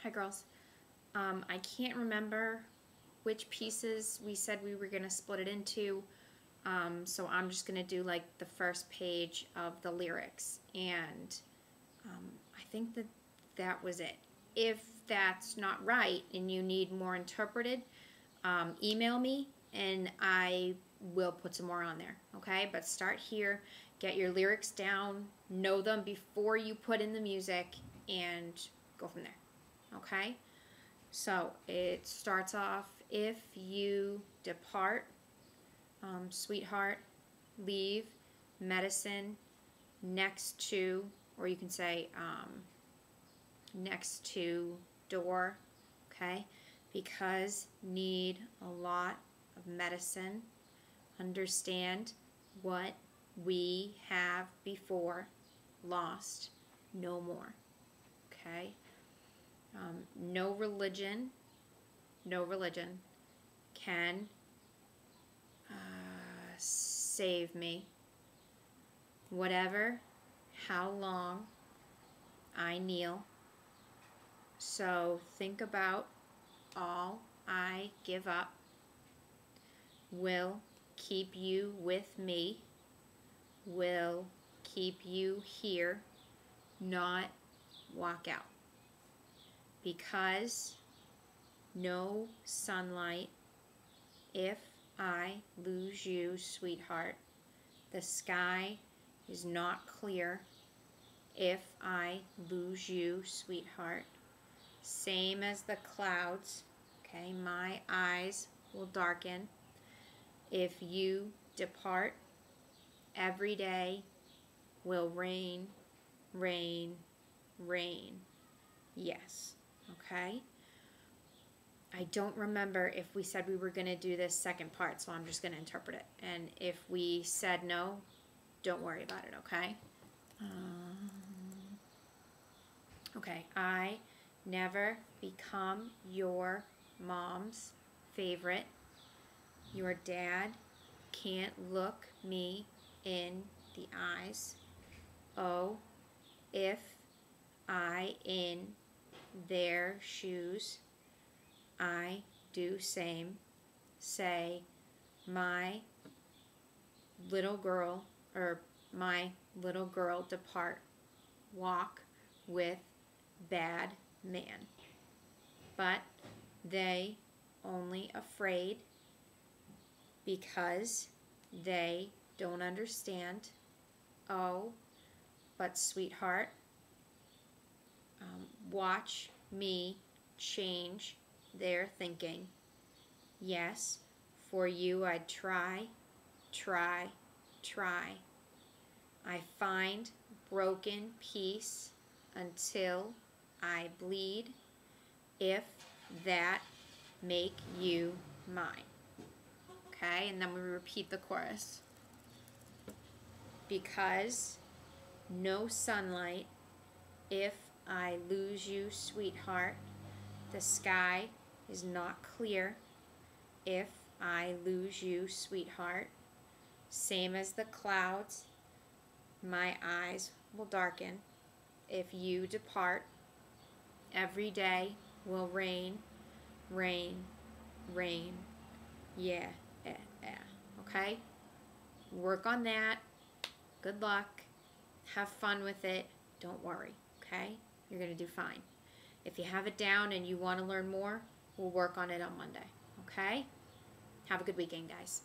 Hi, girls. I can't remember which pieces we said we were going to split it into, so I'm just going to do like the first page of the lyrics, and I think that was it. If that's not right and you need more interpreted, email me and I will put some more on there, okay? But start here, get your lyrics down, know them before you put in the music, and go from there, okay? So it starts off, if you depart, sweetheart, leave, medicine, next to, or you can say next to door, okay? Because need a lot of medicine, understand what we have before, lost, no more, okay? No religion can save me. Whatever, how long I kneel. So think about all I give up will keep you with me, will keep you here, not walk out. Because no sunlight, if I lose you, sweetheart, the sky is not clear, if I lose you, sweetheart, same as the clouds, okay, my eyes will darken, if you depart, every day will rain, rain, rain, yes, okay? I don't remember if we said we were going to do this second part, so I'm just going to interpret it. And if we said no, don't worry about it, okay? Okay, I never become your mom's favorite. Your dad can't look me in the eyes. Oh, if I in their shoes, I do same, say, my little girl, or my little girl depart, walk with bad man. But they only afraid because they don't understand. Oh, but sweetheart, watch me change their thinking. Yes, for you I'd try, try, try. I find broken peace until I bleed, if that make you mine. Okay, and then we repeat the chorus. Because no sunlight, if I lose you, sweetheart, the sky is not clear, if I lose you, sweetheart, same as the clouds, my eyes will darken, if you depart, every day will rain, rain, rain, yeah, okay? Work on that. Good luck. Have fun with it. Don't worry, okay? You're going to do fine. If you have it down and you want to learn more, we'll work on it on Monday, okay? Have a good weekend, guys.